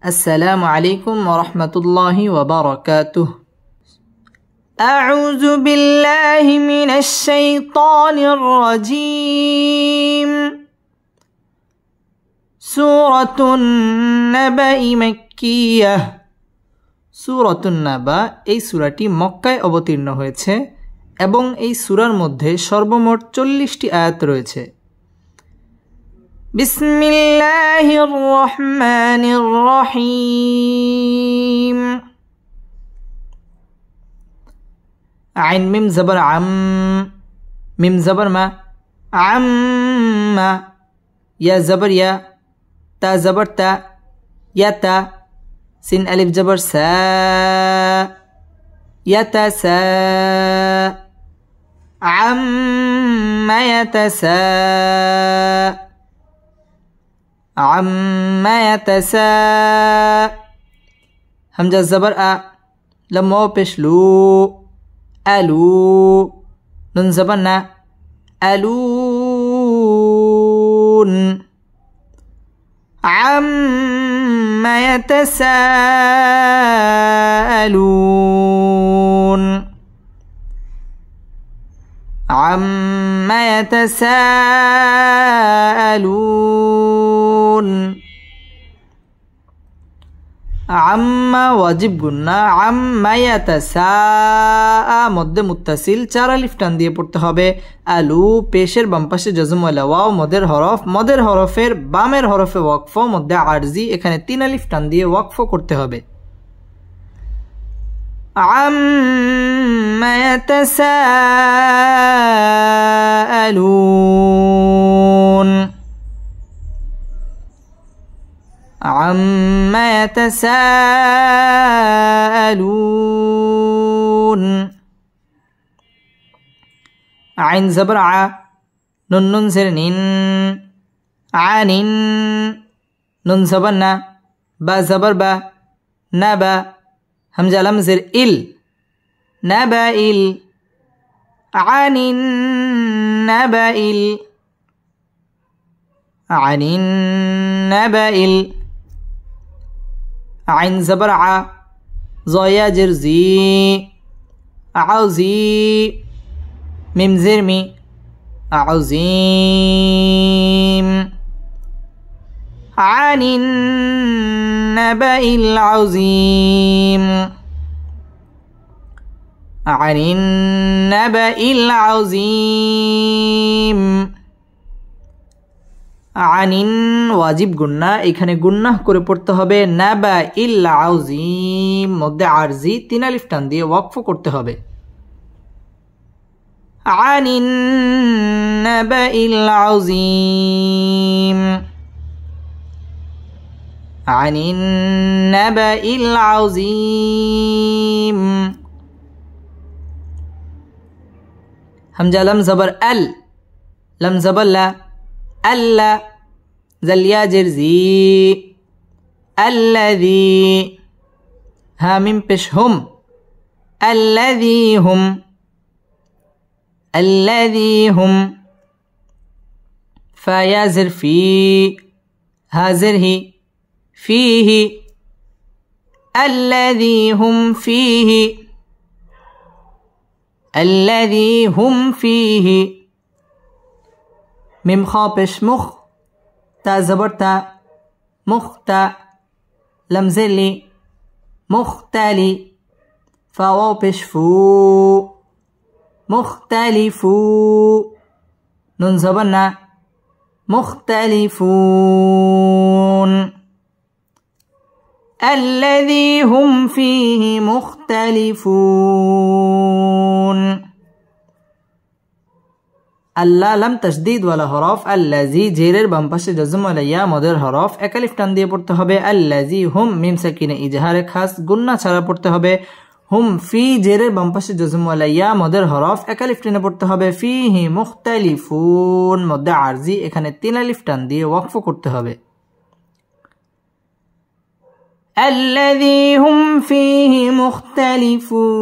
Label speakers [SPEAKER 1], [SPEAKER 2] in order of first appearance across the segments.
[SPEAKER 1] আসসালামু আলাইকুম ওয়া রাহমাতুল্লাহি ওয়া বারাকাতুহু। আউযু বিল্লাহি মিনাশ শাইতানির রাজীম। সূরাতুন নাবাই মাক্কিয়াহ। সূরাতুন নাবা এই সূরাটি মক্কায় অবতীর্ণ হয়েছে এবং এই সূরার মধ্যে সর্বমোট 40টি আয়াত রয়েছে। বিসমিল্লাহির রহমানির রহিম। আইন মিম জবর আম, মিম জবর মা, আম্মা। ইয়া জবর ইয়া, তা জবর তা, ইয়াতা। সিন আলিফ জবর সা, ইয়াতাসা। আম্মা ইয়াতাসা, আম্মা ইয়াতাসা। হামজা জবর আ, লাম ওয়াও পেশ লু, আলু। নুন জবর না, আলুন। আম্মা ইয়াতাসাআলুন, আম্মা ইয়াতাসাআলুন। আম্মা ওয়াজিব গুন্না, আম্মা ইয়াতাসা মধ্যে মুত্তাসিল 4 আলিফ টান দিয়ে পড়তে হবে। আলু পেশের বাম পাশে জজম ওয়ালা ওয়াও মদের হরফ, মদের হরফের বামের হরফে ওয়াকফ, মধ্যে আরজি, এখানে 3 আলিফ টান দিয়ে ওয়াকফ করতে হবে। আম্মা ইয়াতাসাআলুন, আম্মা ইয়াতাসাআলুন। আইন জবর আ, নুন নুন জের নিন, আনিন। নুন জবর না, বা জবর বা, না বা। হামজা লাম জের ইল, না বা ইল। আনিন না বা ইল, আনিন না বা ইল। আইন জবর আ, জয়া জের জি, আউজি। মিম জের মি, আউজিম। আনিন নাবাইল আউজিম, আনিন নাবাইল আউজিম। আনিন ওয়াজিব গুন্না, এখানে গুন্নাহ করে পড়তে হবে। নাবাইল আউজিম মধ্যে আরজি 3 আলিফ টান দিয়ে ওয়াকফ করতে হবে। আনিন নাবাইল আউজিম, আনিন নাবাইল আউজিম। হামজা লাম জবর আল, লাম জবর লা, আল্লা। জালিয়া জের জি, আল্লাযী। হা মিম পেশ হুম, আল্লাযী হুম, الذي هم। فيا زر في، هازر هي، فيه. الذي هم فيه، الذي هم فيه। ميم خابش مخ، تا زبرتا، مختا. لم زلي، مختلي. فواو بش فو، مختلفو. نون زبرنا، مختلفون. الذي هم فيه مختلفون। আল্লাহ লাম তাসদীদ ওয়ালা হরফ, আল্লাযী জেরের বাম পাশে জজম ওয়ালা ইয়া মদের হরফ, 1 আলিফ টান দিয়ে পড়তে হবে। আল্লাযী হুম মিম সাকিনে ইজহারে খাস গুন্না ছাড়া পড়তে হবে। হুম ফি জেরের বাম পাশে জজম ওয়ালা ইয়া মদের হরফ, 1 আলিফ টেনে পড়তে হবে। ফিহি মুখতালিফুন মধ্যে আরজি, এখানে 3 আলিফ টান দিয়ে ওয়াকফ করতে হবে। আল্লাযী হুম ফিহি মুখতালিফুন,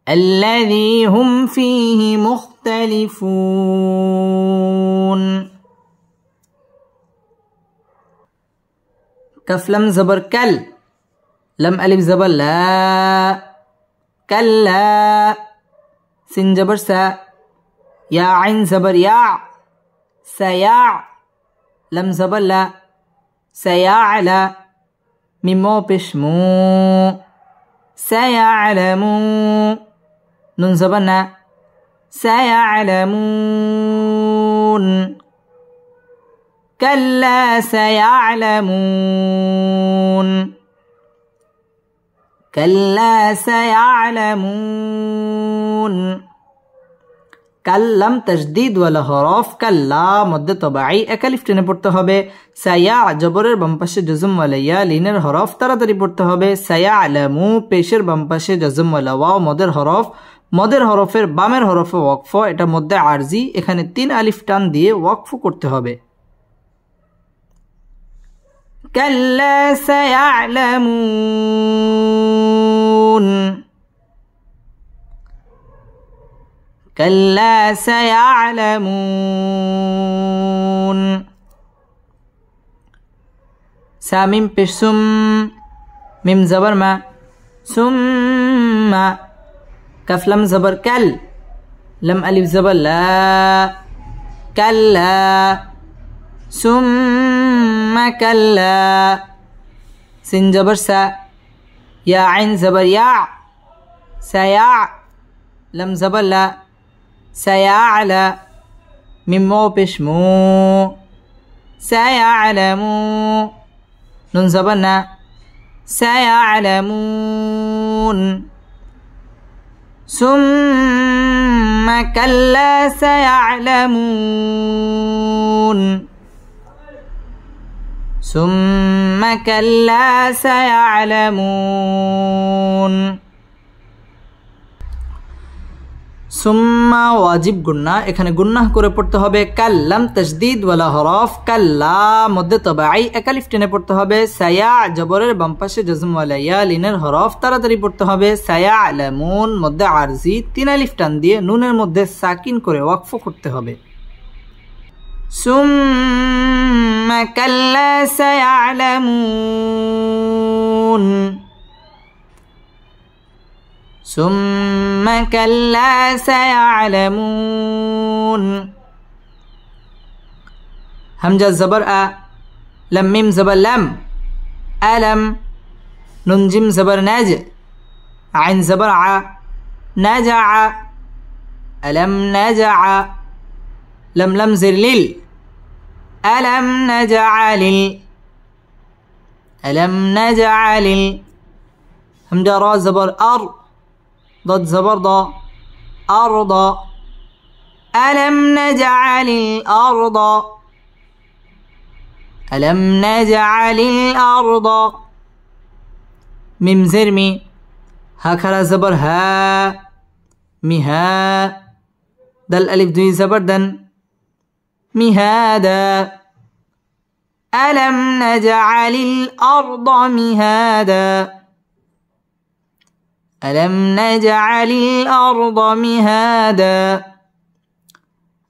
[SPEAKER 1] الذي هم فيه مختلفون। कफ लम ज़बर कल, लम अलिफ ज़बर ला, कल्ला। सिन ज़बर सा, या आइन ज़बर या, सया। लम ज़बर ला, सयाअला। मीम वाव पेश मू, सयाअलमू। नून ज़बर ना, सयाअलमून। कल्ला सयाअलमून, कल्ला सयाअलमून। কাল লাম তাসদীদ ওয়ালা হরফ, কাল্লা মধ্যে তবাই এক আলিফ টেনে পড়তে হবে। সায়া জবরের বাম পাশে জজম ওয়ালা ইয়া, লিনের হরফ তাড়াতাড়ি পড়তে হবে। সায়া আলামু পেশের বাম পাশে জজম ওয়ালা ওয়াও, মদের হরফ। মদের হরফের বামের হরফে ওয়াকফ, এটা মধ্যে আরজি, এখানে 3 আলিফ টান দিয়ে ওয়াকফ করতে হবে। কাল্লা সায়ালামুন, كلا سيعلمون। ساميم بشسم، ميم زبر ما، ثم. كف لم زبر كل، لم ألف زبر لا، كلا. ثم كلا. سين زبر سا، يا عين زبر يا، سيع. لم زبر لا، سيعلى. ميم واو पेश मू, سيعلمू। नून ज़बर ना, سيعلمون। ثم كلا سيعلمون، ثم كلا سيعلمون। সুম্মা ওয়াজিব গুন্না, এখানে গুন্নাহ করে পড়তে হবে। কাল্লাম তাসদীদ ওয়ালা হরফ, কাল্লা মধ্যে তবাই এক আলিফ টেনে পড়তে হবে। সায়া জবরের বাম পাশে জজম ওয়ালা ইয়া, লিনের হরফ তাড়াতাড়ি পড়তে হবে। সায়া আলামুন মধ্যে আরজি, 3 আলিফ টান দিয়ে নুনের মধ্যে সাকিন করে ওয়াকফ করতে হবে। সুম্মা কাল্লা সায়ালামুন, ثم كلا سيعلمون। همزة زبر أ، لم ميم زبر لم، ألم. نون جيم زبر نج، عين زبر ع، نجع. ألم نجع. لم لم زر لل، ألم نجعل. ألم نجعل. همزة را زبر أر، ضد زبر ضا، أرض. ألم نجعل الأرض، ألم نجعل الأرض. ميم زرمي، هكذا زبر ها، مها. دل ألف دوي زبر دن، مهادا. ألم نجعل الأرض مهادا، ألم نجعل الأرض مهادا।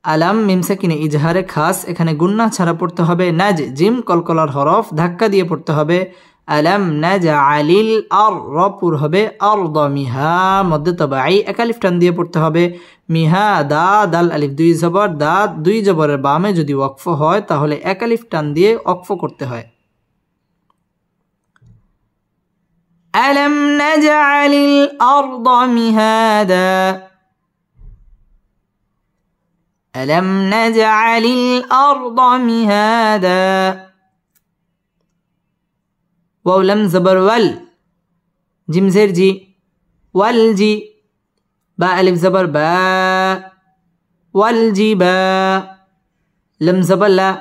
[SPEAKER 1] আলাম মিম সাকিনে ইজহারে খাস, এখানে গুন্নাহ ছাড়া পড়তে হবে। নাজ জিম কলকলার হরফ, ধাক্কা দিয়ে পড়তে হবে। আলাম নাজআলিল আর, রপুর হবে আরদ মিহা, মধ্যে তবাই এক আলিফ টান দিয়ে পড়তে হবে। মিহা দা, দাল আলিফ দুই জবর, দা দুই জবরের বামে যদি ওয়াকফ হয় তাহলে এক আলিফ টান দিয়ে ওয়াকফ করতে হয়। ألم نجعل الأرض مهادا، ألم نجعل الأرض مهادا. واو لم زبر ول، جيم زر جي، والجي. با ألف زبر با، والجبا. لم زبر لا،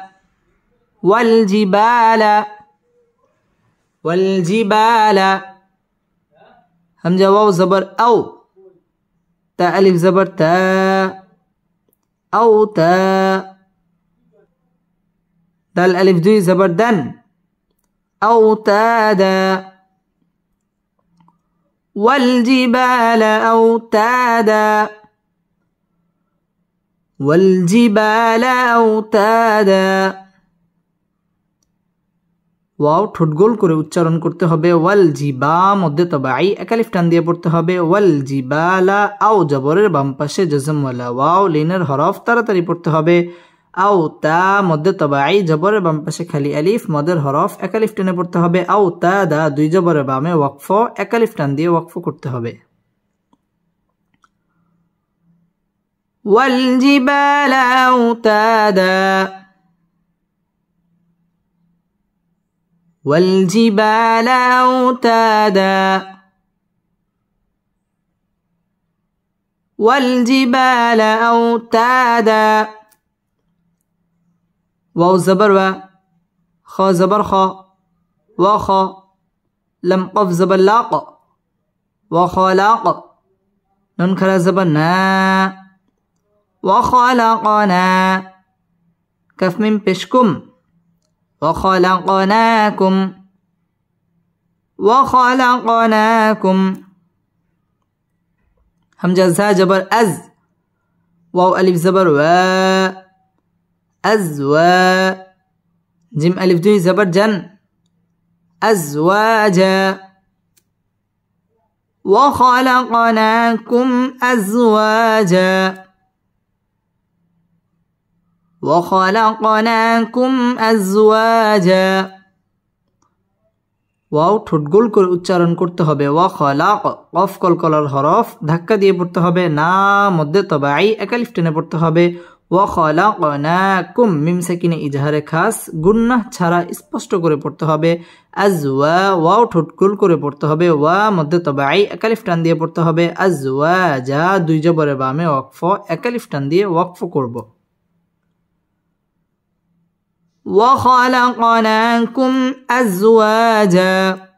[SPEAKER 1] والجبال، والجبال. همزة واو زبر أو، تا ألف زبر تا، أو تا. دال ألف دوي زبر دن، أو تادا. والجبال أوتادا، والجبال أوتادا. ওয়াও ঠোঁট গোল করে উচ্চারণ করতে হবে ওয়াল জিবা মধ্যে তবাই এক আলিফ টান দিয়ে পড়তে হবে ওয়াল জিবালা আও জবরের বাম পাশে জজমওয়ালা ওয়াও লিনের হরফ তাড়াতাড়ি পড়তে হবে আও তা মধ্যে তবাই জবরের বাম পাশে খালি আলিফ মদের হরফ এক আলিফ টেনে পড়তে হবে আও তা দা দুই জবরের বামে ওয়াকফ এক আলিফ টান দিয়ে ওয়াকফ করতে হবে ওয়াল জিবালা আওতাদা والجبال أوتادا والجبال أوتادا واو زبر و خا زبر خا وخا لم قف زبر لاق وخلاق نون كلا زبر نا وخلقنا كف من بشكم وخلقناكم همزة زا جبر أز واو ألف زبر و أزوا جيم ألف دوي زبر جن أزواجا وخلقناكم أزواجا وخلقناكم أزواجا ওয়াও ঠোঁট গোল করে উচ্চারণ করতে হবে ওয়া খলাক কফ কলকলার হরফ ধাক্কা দিয়ে পড়তে হবে না মধ্যে তবাই এক আলিফ টেনে পড়তে হবে ওয়া খলাকনাকুম মিম সাকিনে ইজহারে খাস গুন্নাহ ছাড়া স্পষ্ট করে পড়তে হবে আজওয়া ওয়াও ঠোঁট গোল করে পড়তে হবে ওয়া মধ্যে তবাই এক আলিফ টান দিয়ে পড়তে হবে আজওয়াজা দুই জবরের বামে ওয়াকফ এক আলিফ টান দিয়ে ওয়াকফ করব وخلقناكم أزواجا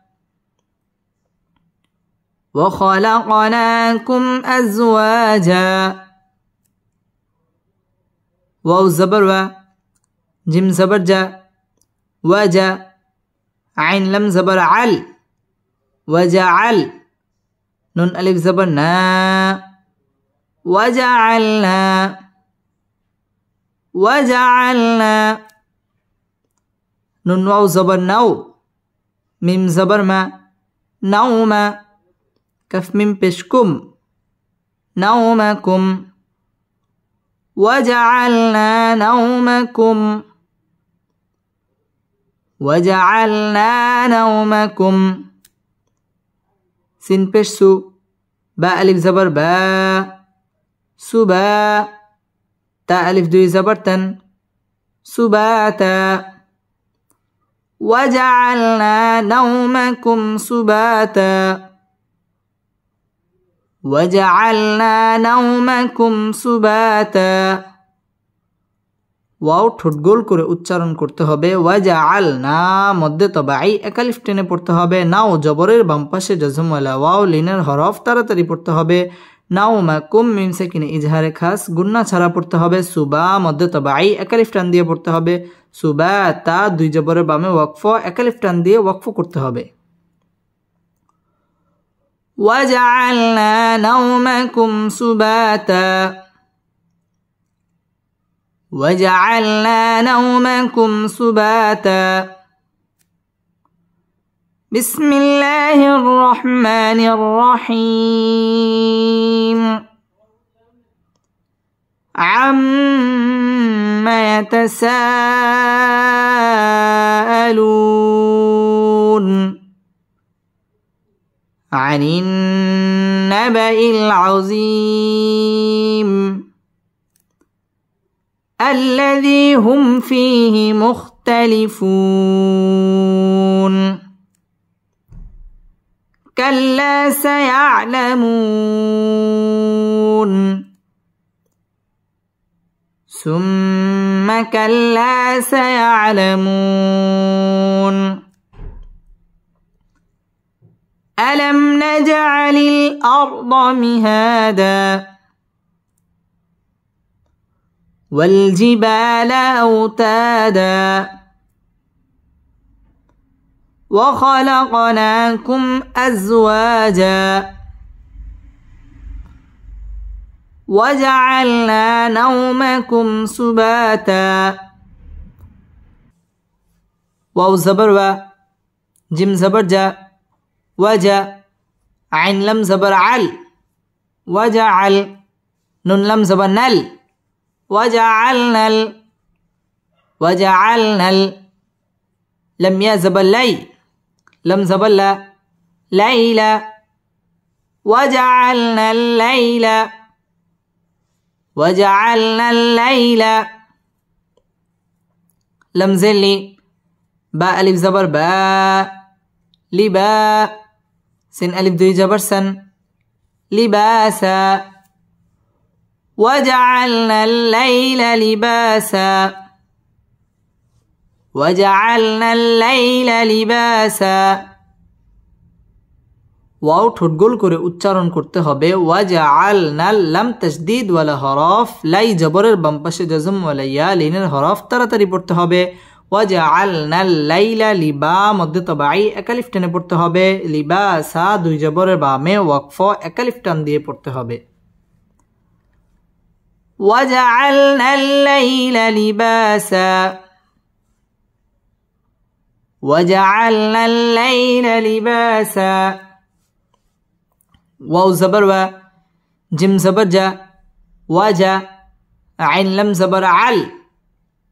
[SPEAKER 1] وخلقناكم أزواجا واو زبر و جيم زبر جا وجا عين لم زبر عل وجعل نون ألف زبر نا وجعلنا نون واو زبر نو ميم زبر ما نوما كف ميم بشكم نومكم وجعلنا نومكم سين بشسو با ألف زبر با سبا تا ألف دوي زبر تن سباتا وجعلنا نومكم سباتا ওয়াও ঠোঁট গোল করে উচ্চারণ করতে হবে ওয়াজআলনা মধ্যে তবাই এক আলিফ টেনে পড়তে হবে নাও জবরের বাম পাশে জজমওয়ালা ওয়াও লিনের হরফ তাড়াতাড়ি পড়তে হবে নাওমাকুম মিম সাকিনে ইজহারে খাস গুন্না ছাড়া পড়তে হবে সুবা মধ্যে তবাই এক আলিফ টান দিয়ে পড়তে হবে সুবাতা দুই জবরের বামে ওয়াকফ এক আলিফ টান দিয়ে ওয়াকফ করতে হবে وجعلنا نومكم سباتا بسم الله الرحمن الرحيم عما يتساءلون عن النبأ العظيم الذي هم فيه مختلفون كلا سيعلمون ثم كلا سيعلمون ألم نجعل الأرض مهادا والجبال أوتادا وخلقناكم أزواجا وجعلنا نومكم سباتا واو زبر و জিম জবর জা ওয়াজা আইন লাম জবর আল ওয়াজা আল নুন লাম জবর নাল ওয়াজা আল নাল ওয়াজা আল নাল لم يا زبر لي لم زبر لا ليلى وجعلنا الليل وجعلنا الليل لم زلي با ألف زبر با لبا سن ألف دوي جبر سن لباسا وجعلنا الليل لباسا وجعلنا الليل لباسا ওয়াও ঠোঁট গোল করে উচ্চারণ করতে হবে ওয়াজআলনা লাম তাসদীদ ওয়ালা হরফ লাই জবরের বাম পাশে জজম ওয়ালা ইয়া লিনের হরফ তাড়াতাড়ি পড়তে হবে ওয়াজআলনা লাইলা লিবা মধ্যে তবাই একালিফ টেনে পড়তে হবে লিবাসা দুই জবরের বামে ওয়াকফ একালিফ টান দিয়ে পড়তে হবে ওয়াজআলনা লাইলা লিবাসা وجعلنا الليل لباسا واو زبر و جم زبر جا وجا عين لم زبر عل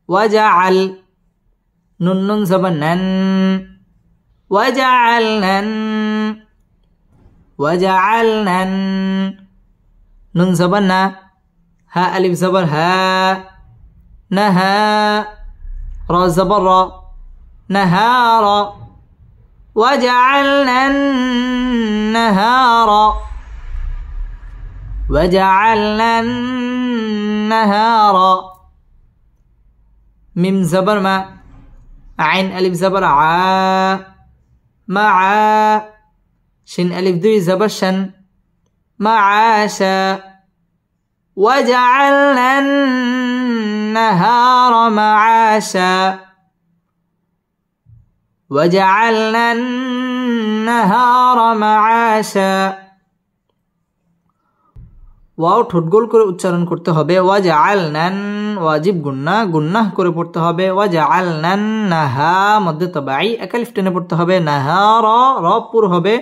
[SPEAKER 1] وجعل نون نون زبر نن وجعلنا وجعلنا نون زبر نا ها ألف زبر ها نها را زبر را نهارا وجعلنا النهار وجعلنا النهار ميم زبر ما عين ألف زبر ع مع شن ألف دوي زبر شن معاشا وجعلنا النهار معاشا وجعلنا النهار معاشا ওয়াও ঠোঁট গোল করে উচ্চারণ করতে হবে ওয়াজআলনান ওয়াজিব গুন্নাহ করে পড়তে হবে ওয়াজআলনান নাহা মধ্যে তবাই একালিফ টেনে পড়তে হবে নাহারা র পুর হবে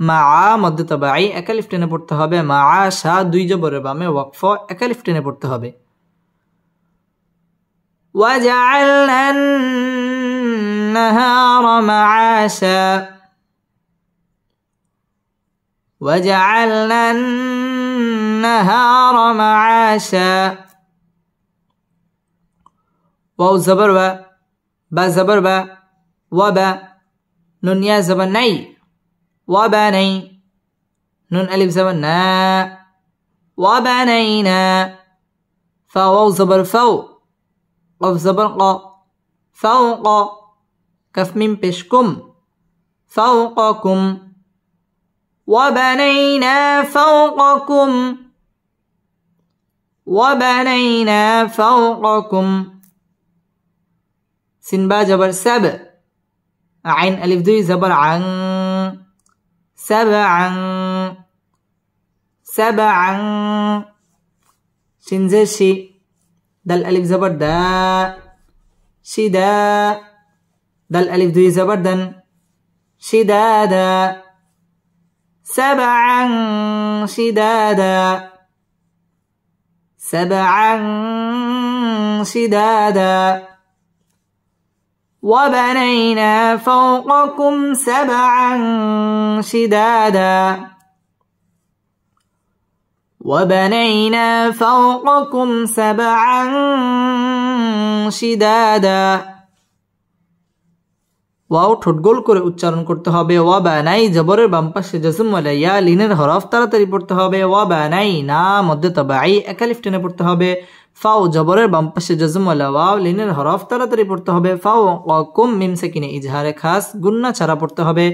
[SPEAKER 1] মা মধ্যে তবাই একালিফ টেনে পড়তে হবে মাআশা দুই জবরের বামে ওয়াকফ একালিফ টেনে পড়তে হবে وجعلنا النهار معاشا وجعلنا النهار معاشا واو زبر با زبر با وبا نون يا زبر ني وبني نون ألف زبر نا وبنينا فواو زبر فو قف زبر قا فوق كف من بشكم فوقكم وبنينا فوقكم وبنينا فوقكم سنبا جبر سبع عين ألف دوي زبر عن سبعا سبعا شنزشي دل ألف زبر دا شدا دل ألف دوي زبر دن شدادا سبعا شدادا سبعا شدادا وبنينا فوقكم سبعا شدادا وبنينا فوقكم سبعا شدادا ওয়াও ঠোঁট গোল করে উচ্চারণ করতে হবে ওয়াবানাই জবরের বাম পাশে জজম ওয়ালা ইয়া লিনের হরফ তাড়াতাড়ি পড়তে হবে ওয়াবানাই না মধ্যে তবাই একালিফ টেনে পড়তে হবে ফাও জবরের বাম পাশে জজম ওয়ালা ওয়াও লিনের হরফ তাড়াতাড়ি পড়তে হবে ফাও কুম মিম সাকিনে ইজহারে খাস গুন্না ছাড়া পড়তে হবে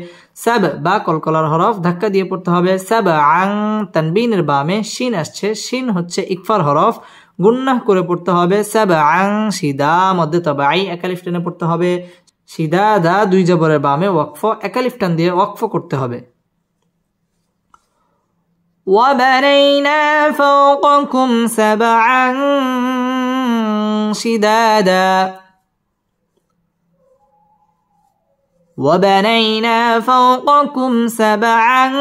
[SPEAKER 1] সাব বা কলকলার হরফ ধাক্কা দিয়ে পড়তে হবে সাব আং তানবিনের বামে শিন আসছে শিন হচ্ছে ইকফার হরফ গুন্নাহ করে পড়তে হবে সাব আং সিদা মধ্যে তবাই একালিফ টেনে পড়তে হবে সিদাদা দুই জবরের বামে ওয়াকফ একালিফ টান দিয়ে ওয়াকফ করতে হবে وبنينا فوقكم سبعا شدادا وبنينا فوقكم سبعا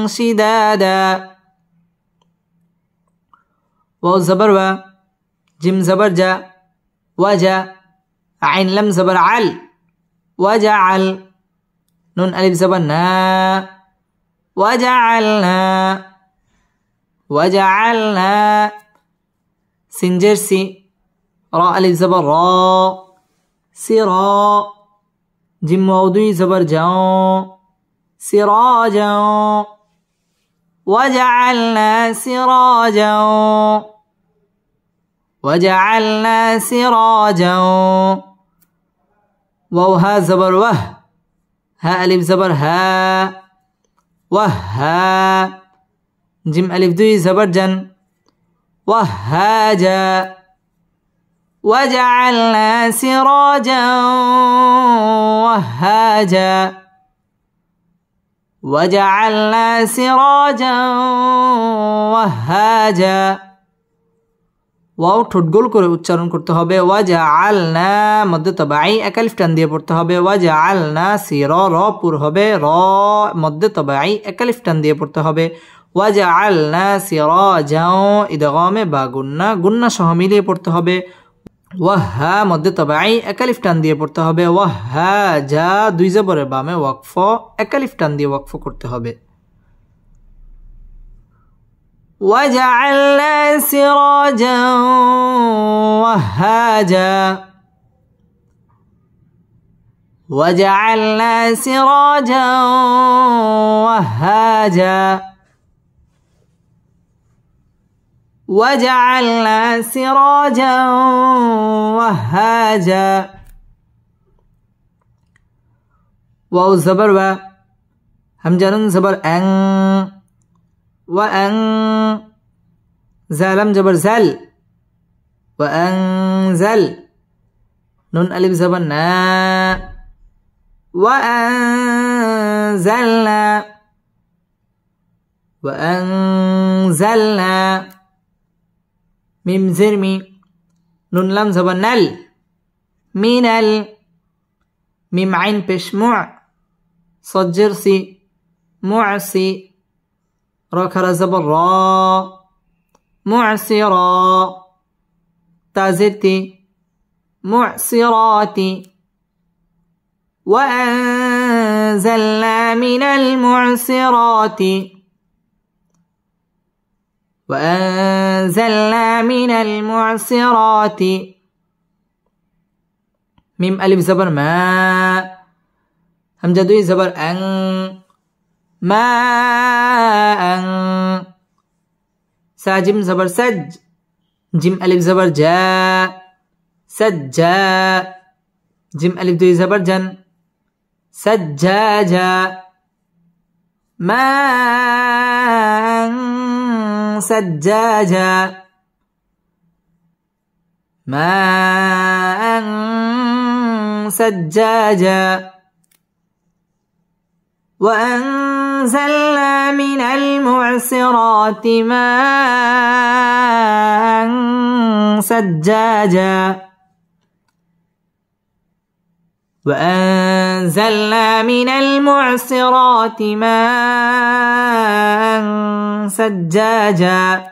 [SPEAKER 1] شدادا واو زبر و جيم زبر جا وجا عين لم زبر عل وجعل نون ألف زبر نا وجعلنا سنجر سي را ألف زبر را سرا جيم موضوع زبر جاء سراجا وجعلنا سراجا واو ها زبر وه ها ألف زبر ها وها جيم ألف دوي زبر جن وهاجا وجعلنا سراجا وهاجا ওয়াও ঠোঁট গোল করে উচ্চারণ করতে হবে ওয়াজআলনা মধ্যে তবাই এক আলিফ টান দিয়ে পড়তে হবে ওয়াজআলনা সিরা র পুর হবে র মধ্যে তবাই এক আলিফ টান দিয়ে পড়তে হবে ওয়াজআলনা সিরাজাও ইদগামে বা গুন্না সহ মিলিয়ে পড়তে হবে ওয়াহা মধ্যে তবাই এক আলিফ টান দিয়ে পড়তে হবে ওয়াহাজা দুই জবরের বামে ওয়াকফ এক আলিফ টান দিয়ে ওয়াকফ করতে হবে وجعلنا سراجا وهاجا وجعلنا سراجا وهاجا وجعلنا سراجا وهاجا واو زبر و همجر زبر ان وأن زالم جبر زل وأنزل نون ألف زبر نا وأنزلنا ميم زرمي نون لام زبر نل من ميم عين بشمع صجرسي معسي راكر زبر را معسرا تازرتي معسراتي وأنزلنا من المعسرات ميم ألف زبر ما همجة دوي زبر أن ماء ساجم زبر سج جيم ألف زبر جا سجا جيم ألف دوي زبر جن سجاجا ماء سجاجا ماء سجاجا وأنزلنا من المعصرات ماء سجاجا وأنزلنا من المعصرات ماء سجاجا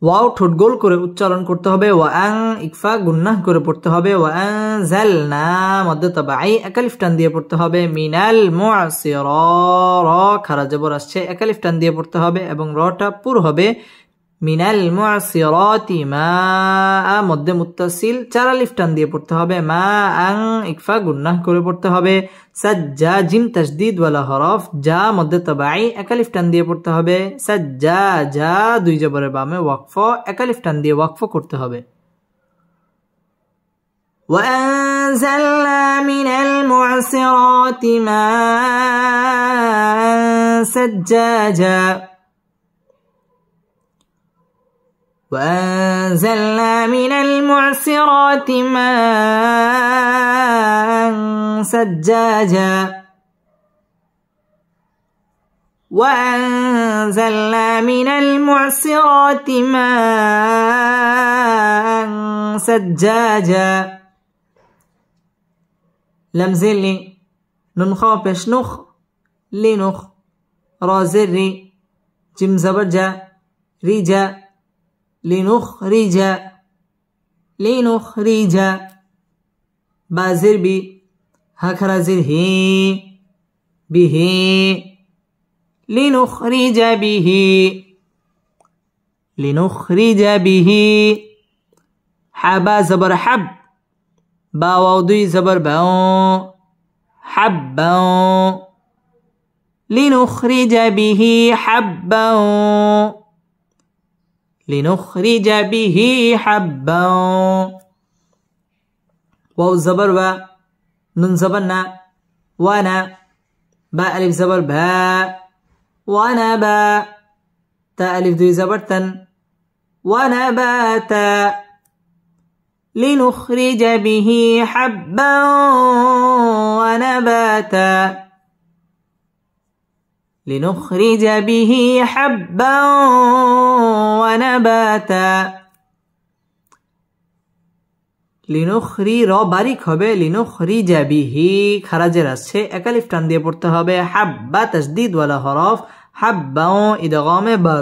[SPEAKER 1] ওয়াও ঠোঁট গোল করে উচ্চারণ করতে হবে ওয়াং ইকফা গুন্নাহ করে পড়তে হবে ওয়ানজালনা মধ্যে তাবাই এক আলিফ টান দিয়ে পড়তে হবে মিনাল মুআসিরা র খারা জবর আসছে এক আলিফ টান দিয়ে পড়তে হবে এবং রটা পুর হবে মিনাল মুআসিরাতি মা মধ্যে মুত্তাসিল চার আলিফ টান দিয়ে পড়তে হবে মা আং ইকফা গুন্নাহ করে পড়তে হবে সাজ্জা জিম তাসদীদ ওয়ালা হরফ যা মধ্যে তাবাই এক আলিফ টান দিয়ে পড়তে হবে সাজ্জা যা দুই জবরের বামে ওয়াকফ এক আলিফ টান দিয়ে ওয়াকফ করতে হবে وأنزلنا من المعصرات ماء سجاجا وأنزلنا من المعصرات ماء سجاجا وأنزلنا من المعصرات ماء سجاجا لام زير لي نون خاء پیش نخ لنخ را زير ري جيم زبر جا ريجا لنخرج لنخرج با زير بي هكذا زير هي به لنخرج به لنخرج به حبا زبر حب با وضي زبر باو حبا لنخرج به حبا لنخرج به حبا واو زبر و نون زبر نا وانا با الف زبر با ونبا تا الف دوي زبر تن ونباتا لنخرج به حبا ونباتا لنخرج به حبا ونباتا লিনখরি র বারিক হবে লিনখরিজ বিহি খারাজের আছে একালিফ টান দিয়ে পড়তে হবে হাব্বা তাসদীদ ওয়ালা হরফ হাব্বা ইদগামে বা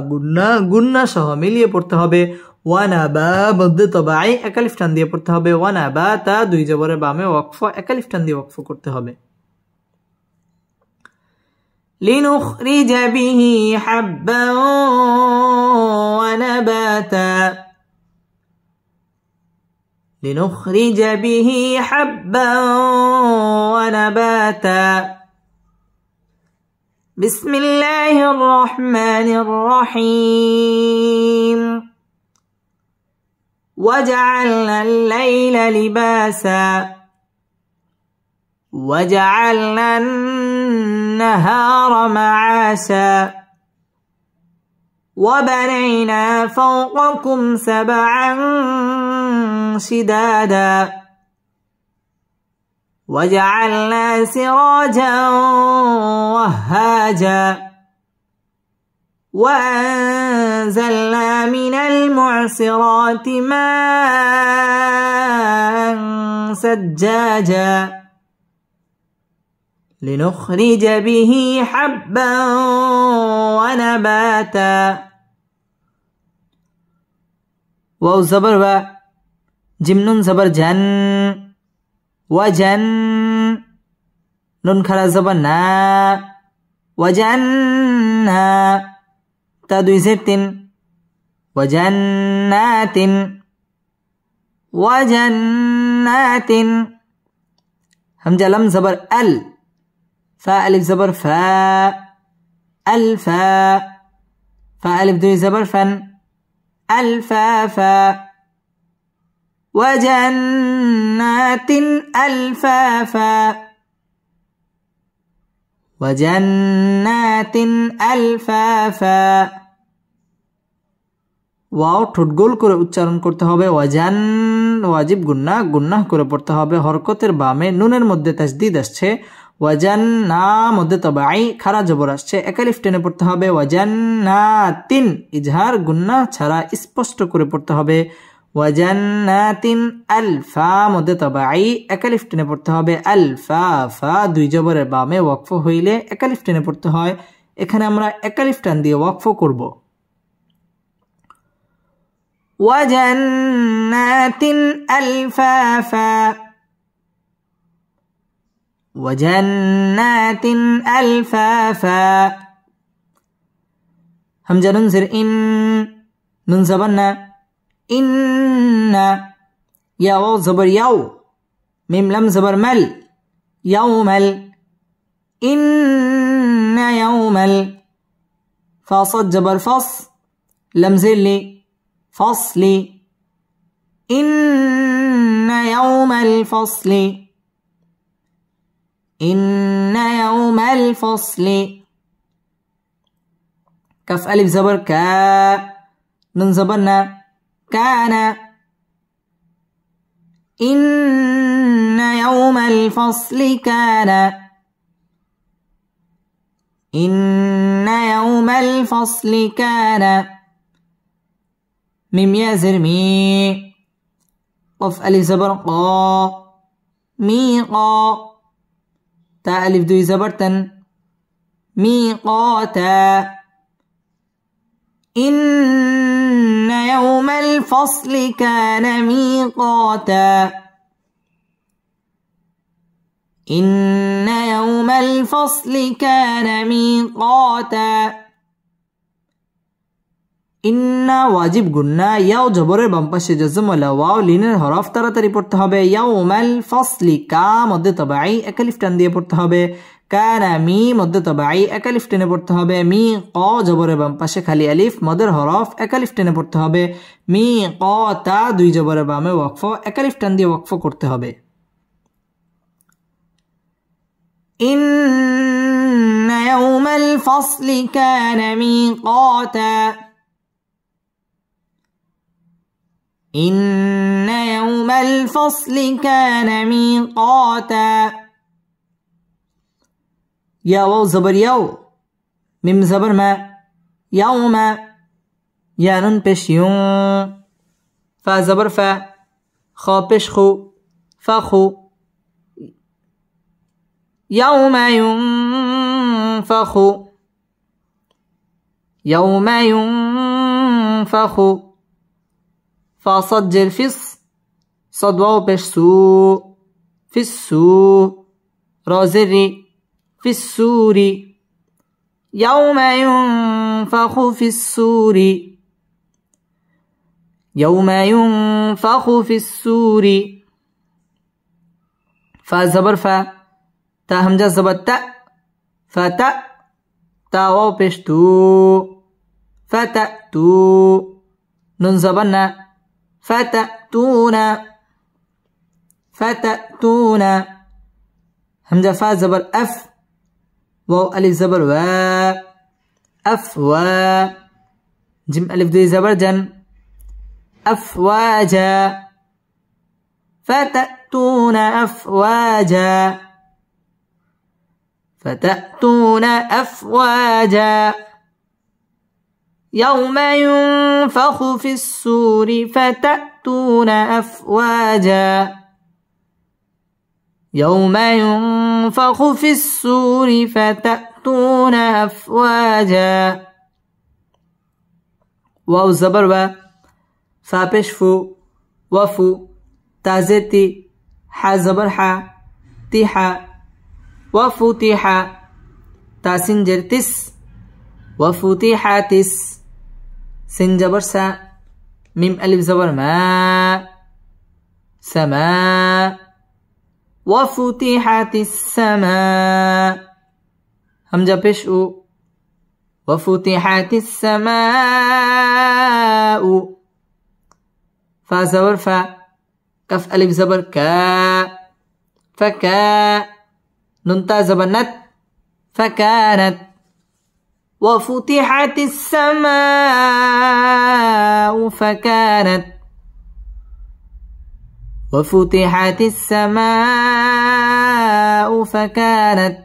[SPEAKER 1] গুন্না সহ মিলিয়ে পড়তে হবে ওয়ানাবা মদ্দ তবাই একালিফ টান দিয়ে পড়তে হবে ওয়ানাবা তা দুই জবরের বামে ওয়াকফ একালিফ টান দিয়ে ওয়াকফ করতে হবে লিনখরিজ বিহি হাব্বা ওয়ানাবাতা لنخرج به حبا ونباتا بسم الله الرحمن الرحيم وجعلنا الليل لباسا وجعلنا النهار معاشا وبنينا فوقكم سبعا شدادا وجعلنا سراجا وهاجا وأنزلنا من المعصرات ماء سجاجا لنخرج به حبا ونباتا واو زبر و جمنون زبر جن وجن نون خرا زبر نا وجننا تا دوي زيتين وجنات وجنات همزة لم زبر ال فا ألف زبر فا الفا فا ألف دوي زبر فن الفافا وجنات الفافا وجنات الفافا ওয়াও ঠোঁট গোল করে উচ্চারণ করতে হবে ওয়াজান ওয়াজিব গুন্নাহ করে পড়তে হবে হরকতের বামে নুনের মধ্যে তাসদীদ আসছে ওয়াজান্না মধ্যে তবাই খারা জবর আসছে একালিফ টেনে পড়তে হবে ওয়াজান্নাতিন ইজহার গুন্নাহ ছাড়া স্পষ্ট করে পড়তে হবে ওয়াজান্নাতিন আলফা মধ্যে তবাই একালিফ টেনে পড়তে হবে আলফা ফা দুই জবরের বামে ওয়াকফ হইলে একালিফ টেনে পড়তে হয় এখানে আমরা একালিফ টান দিয়ে ওয়াকফ করব وجنات ألفافا وجنات ألفافا همزة ننزر إن ننزبنا إن يا واو زبر يو ميم لم زبر مل يومل إن يومل فاصد جبر فص لم زلي فصلي إن يوم الفصل إن يوم الفصل كف ألف زبر كا نون زبرنا كان إن يوم الفصل كان إن يوم الفصل كان ميم يا زر مي قف ألف زبر قا ميقا تا ألف دوي زبر تن ميقاتا إن يوم الفصل كان ميقاتا إن يوم الفصل كان ميقاتا إن واجب গুন্না ইয়াও জবরের বাম পাশে জজম ওয়ালা ওয়াও লিনের হরফ তাড়াতাড়ি পড়তে হবে ইয়াউমাল ফাসলি কা মধ্যে তবাই এক আলিফ টান দিয়ে পড়তে হবে কানা মি মধ্যে তবাই এক আলিফ টেনে পড়তে হবে মি ক জবরের বাম পাশে খালি আলিফ মদের হরফ এক আলিফ টেনে পড়তে হবে মি ক তা দুই জবরের বামে ওয়াকফ এক আলিফ টান দিয়ে ওয়াকফ করতে হবে إن يوم الفصل كان ميقاتا إن يوم الفصل كان ميقاتا يا واو زبر يو ميم زبر ما يوم يا نون بش يون فا زبر فا خا بش خو فخو يوم ينفخ يوم ينفخ فصجر فص صد واو بش سو في السوء رازري في السور يوم ينفخ في السور يوم ينفخ في السور فزبر فا تا همزة زبر تا فتا تا واو بش تو فتأتو نون زبرنا فتأتونا فتأتونا همزة فا زبر أف واو ألف زبر وا أف وا جيم ألف دوي زبر جن أفواجا فتأتون أفواجا فتأتون أفواجا يوم ينفخ في السور فتأتون أفواجا يوم ينفخ في السور فتأتون أفواجا واو زبر و فا پیش فو وفو تازتی حا زبر حا تیحا وفتح تاسنجر تس وفتح تس سنجبر سا ميم ألف زبر ما سماء وفتحت السماء همجة بشؤ وفتحت السماء فا زبر فا كف ألف زبر كا فكا ننتا زبنت فكانت وفتحت السماء فكانت وفتحت السماء فكانت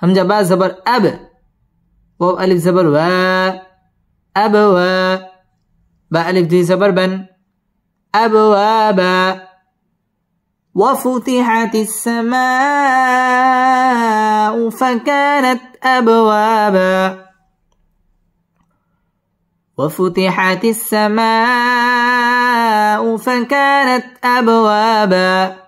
[SPEAKER 1] همزة با زبر أب واو ألف زبر وا أبوا با ألف دي زبر بن أبوابا وفتحت السماء فكانت أبوابا وفتحت السماء فكانت أبوابا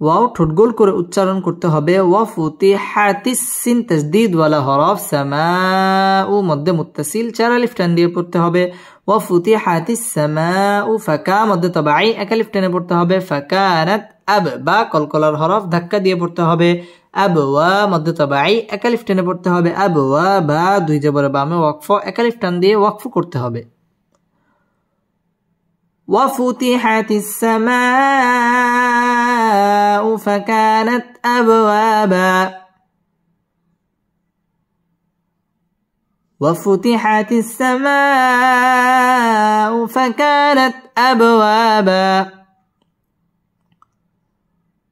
[SPEAKER 1] واو ঠোঁটগোল করে উচ্চারণ করতে হবে ওয়াফুতিহাতিস সিন তাসদীদ ওয়ালা হরফ সামাউ মধ্যে মুত্তাসিল চার আলিফ টান দিয়ে পড়তে হবে ওয়াফুতিহাতিস সামাউ ফাকা মধ্যে তবাই এক আলিফ টেনে পড়তে হবে ফাকানাত আব বা কলকলার হরফ ধাক্কা দিয়ে পড়তে হবে আবওয়া মধ্যে তবাই এক আলিফ টেনে পড়তে হবে আবওয়া বা দুই জবরের বামে ওয়াকফ এক আলিফ টান দিয়ে ওয়াকফ করতে হবে وفتحت السماء فكانت أبوابا وفتحت السماء فكانت أبوابا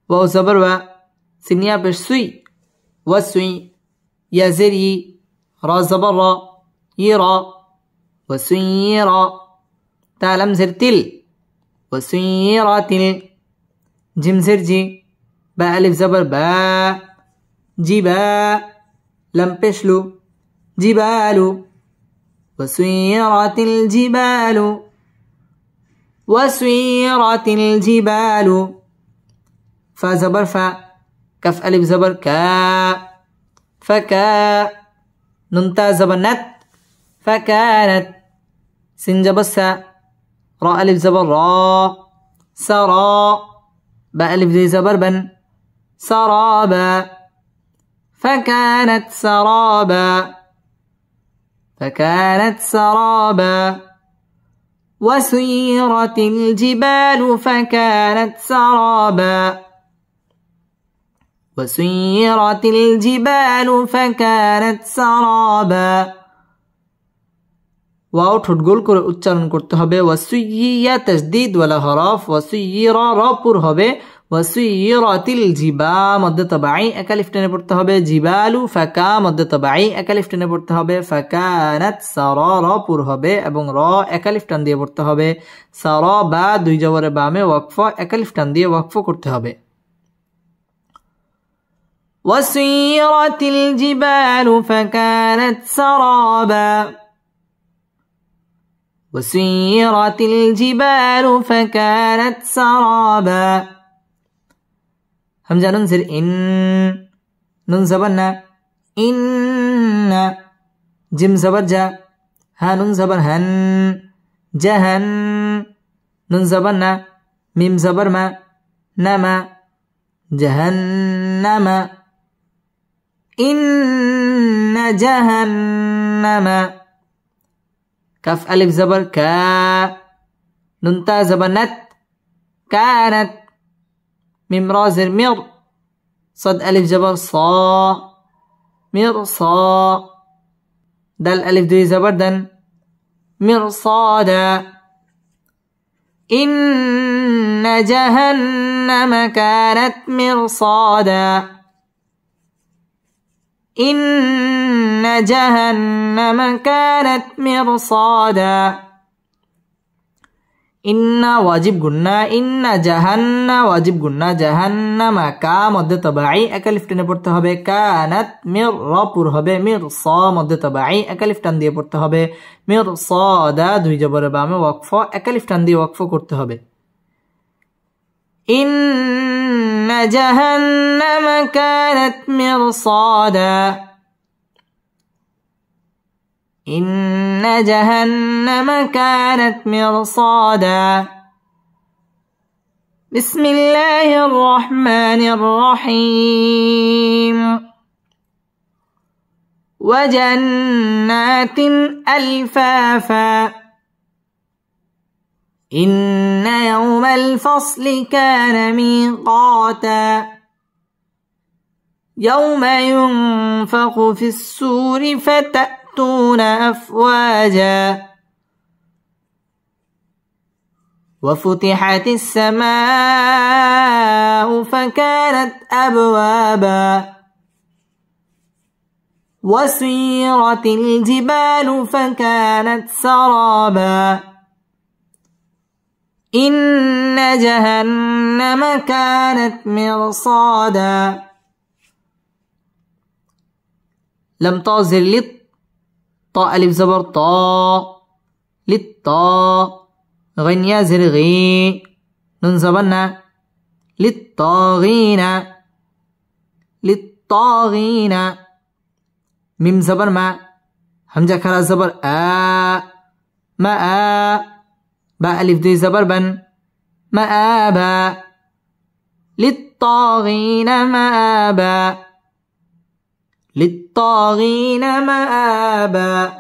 [SPEAKER 1] واو زبر و سنيا بشسوي وسوي يزري را زبر يرى وسيرا تالم زرتل وسيرة جيم زرجي با ألف زبر با جبا لم بشلو جبال وسيرت الجبال وسيرت الجبال فا زبر فا كف ألف زبر كا فكا نون تا زبر نت فكانت سين زبر سا را ألف زبر را سرا با ألف ذي زبر بن سرابا فكانت سرابا فكانت سرابا وسيرت الجبال فكانت سرابا وسيرت الجبال فكانت سرابا واو ঠোঁট গোল করে উচ্চারণ করতে হবে ওয়াসুইয়া তাসদীদ ওয়ালা হরফ ওয়াসুইরা রা পুর হবে ওয়াসুইরাতিল জিবা মদ্দে তাবাঈ এক আলিফ টেনে পড়তে হবে জিবালু ফাকা মদ্দে তাবাঈ এক আলিফ টেনে পড়তে হবে ফাকানাত সারা রা পুর হবে এবং রা এক আলিফ টান দিয়ে পড়তে হবে সারা বা দুই জবরে বামে ওয়াকফ এক আলিফ টান দিয়ে ওয়াকফ করতে হবে ওয়াসুইরাতিল জিবালু ফাকানাত সারাবা وسيرت الجبال فكانت سرابا همزة ننزل إن نون زبرنا إن جيم زبر جا ها نون زبر هن جهن نون زبرنا ميم زبر ما نما جهنم إن جهنم كف ألف زبر كا نون تا زبر نت كانت ميم را زر مر صد ألف زبر صا مرصا دال ألف دوي زبر دن مرصادا إن جهنم كانت مرصادا إن جهنم كانت مرصادا إن واجب قلنا إن جهنم واجب قلنا جهنم كا مد تبعي أكلف টেনে পড়তে হবে كانت مر را পুর হবে مرصا مد تبعي أكلف টান দিয়ে পড়তে হবে مرصادا দুই জবরের বামে ওয়াকফ أكلف টান দিয়ে ওয়াকফ করতে হবে إن جهنم كانت مرصادا إن جهنم كانت مرصادا بسم الله الرحمن الرحيم وجنات ألفافا إن يوم الفصل كان ميقاتا يوم ينفخ في السور فتأتون أفواجا وفتحت السماء فكانت أبوابا وسيرت الجبال فكانت سرابا إن جهنم كانت مرصادا لم تظهر لط طاء ألف زبر طاء للطاء غين يا زرغي نون زبرنا للطاغين للطاغين ميم زبر ما همزة كرا زبر ما با ألف دي زبر بن مآبا للطاغين مآبا للطاغين مآبا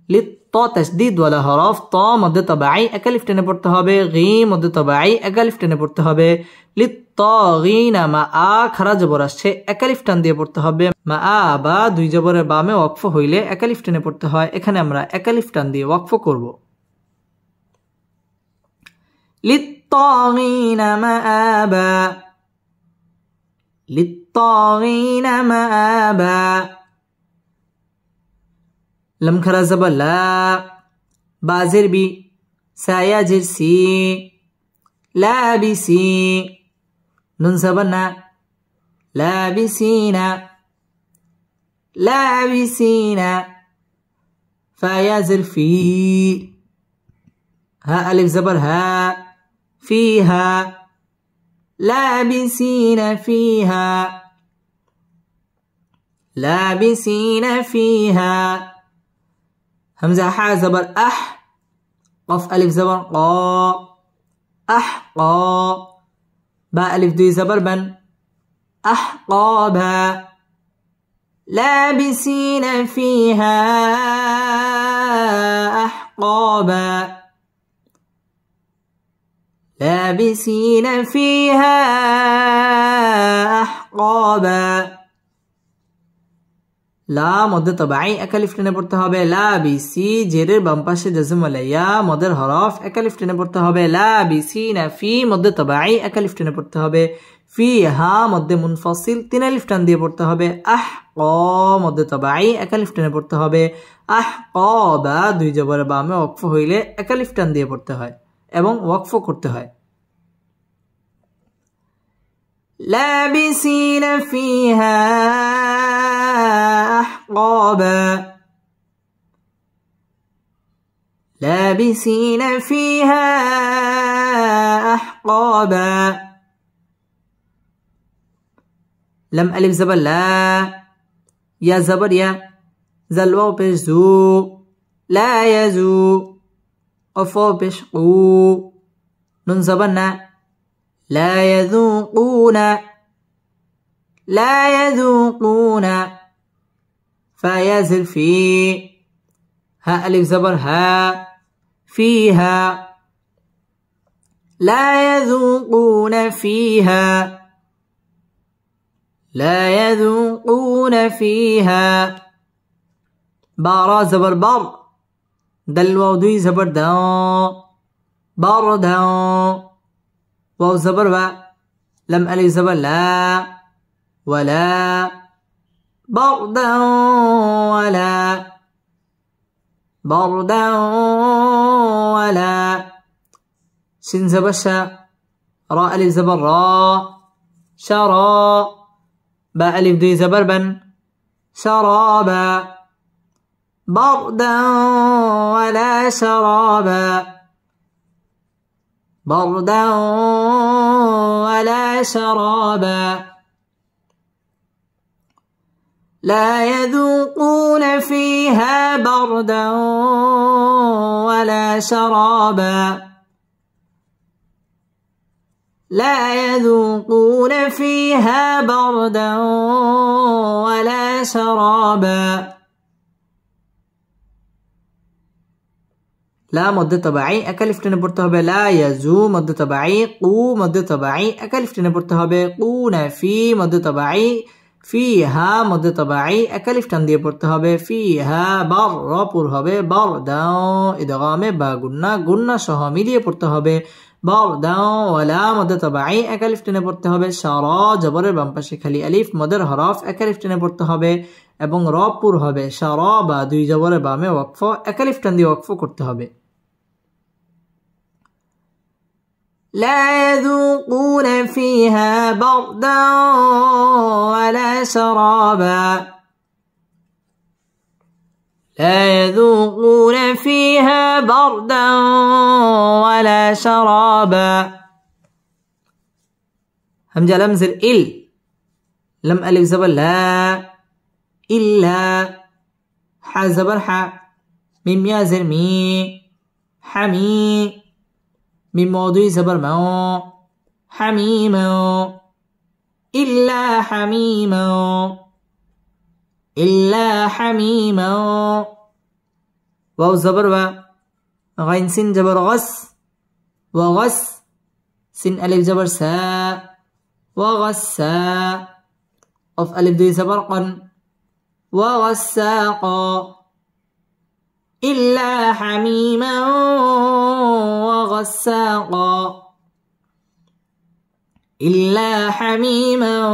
[SPEAKER 1] للطا تشديد ولا حرف طا مد طبيعي أكلف টেনে পড়তে হবে غي مد طبيعي أكلف টেনে পড়তে হবে للطاغين মা আ খারা জবর আসছে একালিফ টান দিয়ে পড়তে হবে মা বা দুই জবরের বামে ওয়াকফ হইলে একালিফ টেনে পড়তে হয় এখানে আমরা একালিফ টান দিয়ে ওয়াকফ করব للطاغين مآبا للطاغين مآبا لم خرا زبر لا بازر بي سايا جرسي لابسي نون زبر نا لابسين لابسين فا يا زر في ها ألف زبر ها فيها لابسين فيها لابسين فيها همزة حاء زبر أح قف ألف زبر قا أحقا باء ألف دوي زبر بن أحقابا لابسين فيها أحقابا لابسين فيها أحقابا لا مد طبيعي একালিফ টেনে পড়তে হবে লাবিসি জেরের বাম পাশে জাজম ওয়ালা মদের হরফ একালিফ টেনে পড়তে হবে লাবিসিনা ফি মদ طبيعي একালিফ টেনে পড়তে হবে ফিহা মদ মুনফাসিল তিন আলিফ টান দিয়ে পড়তে হবে আহকা মদ طبيعي একালিফ টেনে পড়তে হবে আহকাবা দুই জবরের বামে ওয়াকফ হইলে একালিফ টান দিয়ে পড়তে হয় এবং ওয়াকফ করতে হয় لابسين فيها أحقابا لابسين فيها أحقابا لم ألف زبر لا يا زبر يا زلواو بش زو لا يزو قفو بش قو نون زبرنا لا يذوقون لا يذوقون فيزر في ها ألف زبر ها فيها لا يذوقون فيها لا يذوقون فيها بارا زبر بر دل وودي زبر دا بردا واو زبر و لم ألف زبر لا ولا بردا ولا بردا ولا سين زبر شا راء ألف زبر را شرا باء ألف دوي زبر بن شرابا بردا ولا شرابا بردا ولا شرابا لا يذوقون فيها بردا ولا شرابا لا يذوقون فيها بردا ولا شرابا لا مد طبيعي أكلف টেনে পড়তে হবে لا يزو مد طبيعي قو مد طبيعي أكلف টেনে পড়তে হবে قون في مد طبيعي فيها مد طبيعي أكلف টান দিয়ে পড়তে হবে فيها بر পুর হবে بردا ইদগামে বা গুন্না সহ মিলিয়ে পড়তে হবে بردا ولا مد طبيعي أكلف টেনে পড়তে হবে شرا জবরের বাম পাশে খালি আলিফ মদের হরফ أكلف টেনে পড়তে হবে এবং র পুর হবে شرابا দুই জবরের বামে ওয়াকফ أكلف টান দিয়ে ওয়াকফ করতে হবে لا يذوقون فيها بردا ولا شرابا لا يذوقون فيها بردا ولا شرابا همزة لمزر إل لم ألف زبر لا إلا ح زبر ح ميم يا زر مي حمي ميم موضوع زبر مو حميم إلا حميم إلا حميم واو زبر و غين سين زبر غس وغس سين ألف زبر سا وغسا قف ألف دوي زبر قن وغساقا إلا حميما وغساقا إلا حميما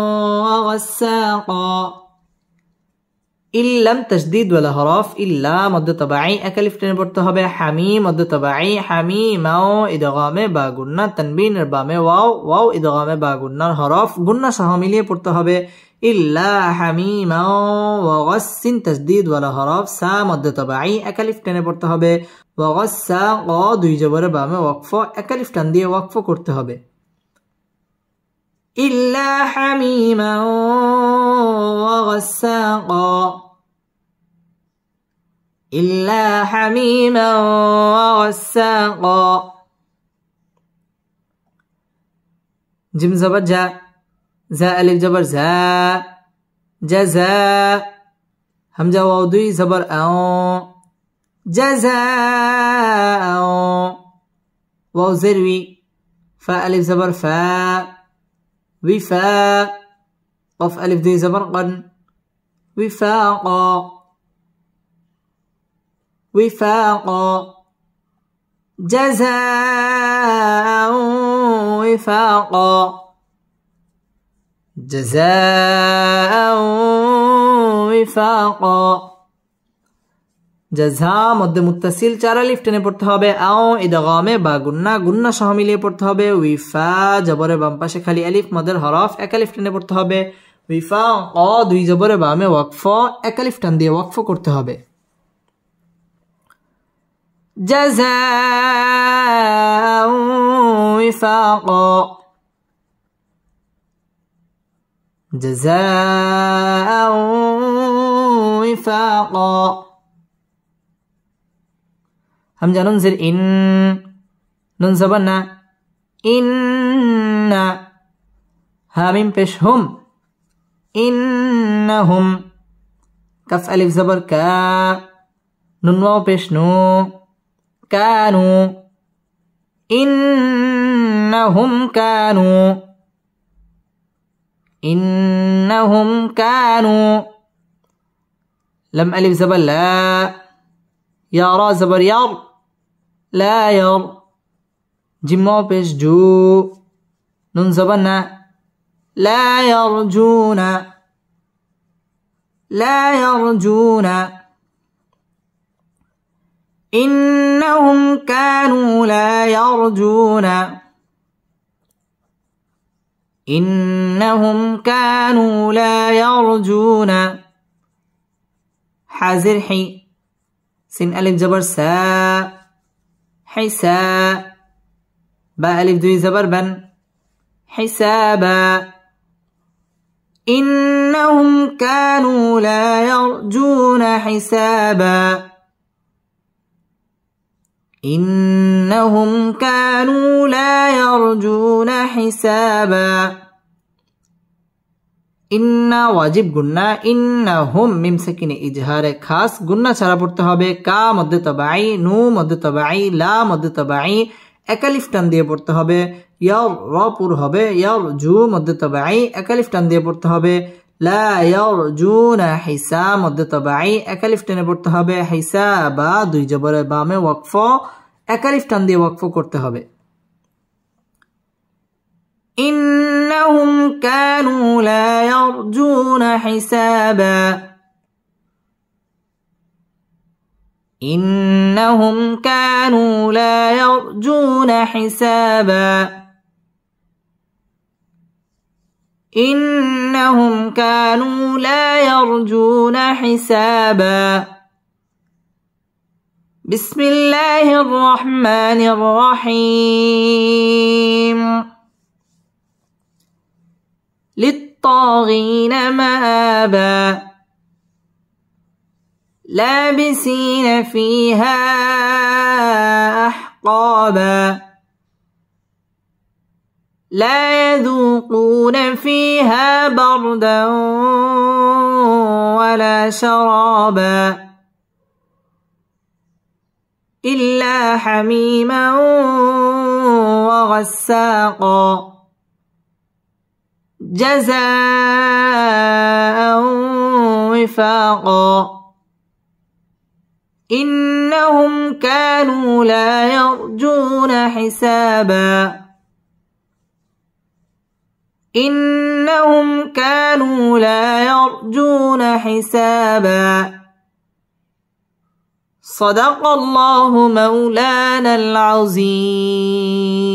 [SPEAKER 1] وغساقا ইল্লাম তাসদীদ ওয়ালা হরফ ইল্লা মদ্দে তবাঈ এক আলিফ টেনে পড়তে হবে হামিম মদ্দে তবাঈ হামিমাও ইদগামে বা গুন্না তানবিনের বামে ওয়াও ওয়াও ইদগামে বা গুন্নার হরফ গুন্না সহ মিলিয়ে পড়তে হবে ইল্লা হামিমাও ওয়া গাসসিন তাসদীদ ওয়ালা হরফ সা মদ্দে তবাঈ এক আলিফ টেনে পড়তে হবে ওয়া গাসসা ক দুই জবরের বামে ওয়াকফ এক আলিফ টান দিয়ে ওয়াকফ করতে হবে ইল্লা হামিমাও ওয়া গাসসাকা إلا حميما وغساقا جيم زبر جا زا ألف جبر زا جزاء همزة واو دوي زبر أو جزاء واو زروي فا ألف زبر فا وفاء قف ألف دوي زبر قن وفاقا وفاقا جزاء وفاقا جزاء وفاقا জাযা মধ্যে মুত্তাসিল চার আলিফ টেনে পড়তে হবে আও ইদগামে বা গুন্না গুন্না সহ মিলিয়ে পড়তে হবে উইফা জবরের বাম পাশে খালি আলিফ মদের হরফ এক আলিফ টেনে পড়তে হবে উইফা ক দুই জবরের বামে ওয়াকফ এক আলিফ টান দিয়ে ওয়াকফ করতে হবে جزاء وفاقا جزاء وفاقا همزة ننزل إن ننزبنا إن هامين بش هم إنهم كف ألف زبر كا نون واو بش نو كانوا إنهم كانوا لم ألف زبر لا يا را زبر ير لا ير جيم واو بيش جو نون زبرنا لا يرجون إنهم كانوا لا يرجون حازر حي سين ألف جبر سا حسا با ألف دوي زبر بن حسابا إنهم كانوا لا يرجون حسابا إنهم كانوا لا يرجون حسابا إن واجب গুন্না إنهم মিম সাকিনে ইজহারে খাস গুন্না ছাড়া পড়তে হবে কা মধ্যে তবাঈ নু মধ্যে তবাঈ লা মধ্যে তবাঈ এক আলিফ টান দিয়ে পড়তে হবে ইয়ার র পুর হবে ইয়ার জু মধ্যে তবাঈ এক আলিফ টান দিয়ে পড়তে হবে লা ইয়ারজুনা হিসা মধ্যে তবাঈ এক আলিফ টেনে পড়তে হবে হিসাবা দুই জবরের বামে ওয়াকফ এক আলিফ টান দিয়ে ওয়াকফ করতে হবে إنهم كانوا لا يرجون حسابا إنهم كانوا لا يرجون حسابا إنهم كانوا لا يرجون حسابا بسم الله الرحمن الرحيم للطاغين مآبا لابسين فيها أحقابا لا يذوقون فيها بردا ولا شرابا إلا حميما وغساقا جزاء وفاقا إنهم كانوا لا يرجون حسابا إنهم كانوا لا يرجون حسابا صدق الله مولانا العظيم